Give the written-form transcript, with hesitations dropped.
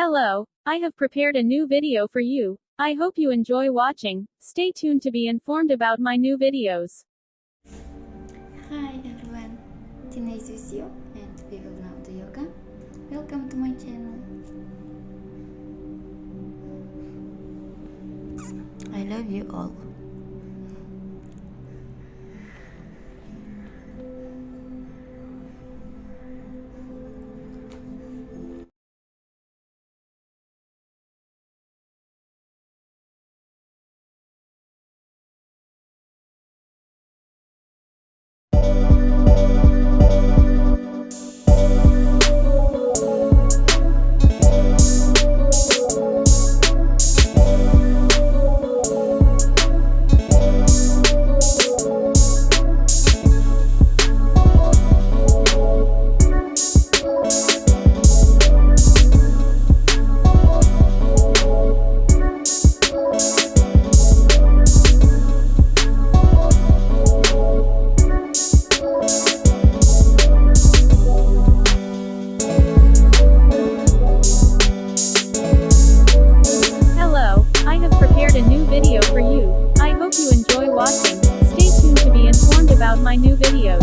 Hello, I have prepared a new video for you. I hope you enjoy watching. Stay tuned to be informed about my new videos. Hi everyone, Teenage with you, and we will now do yoga. Welcome to my channel. I love you all. Video for you. I hope you enjoy watching. Stay tuned to be informed about my new videos.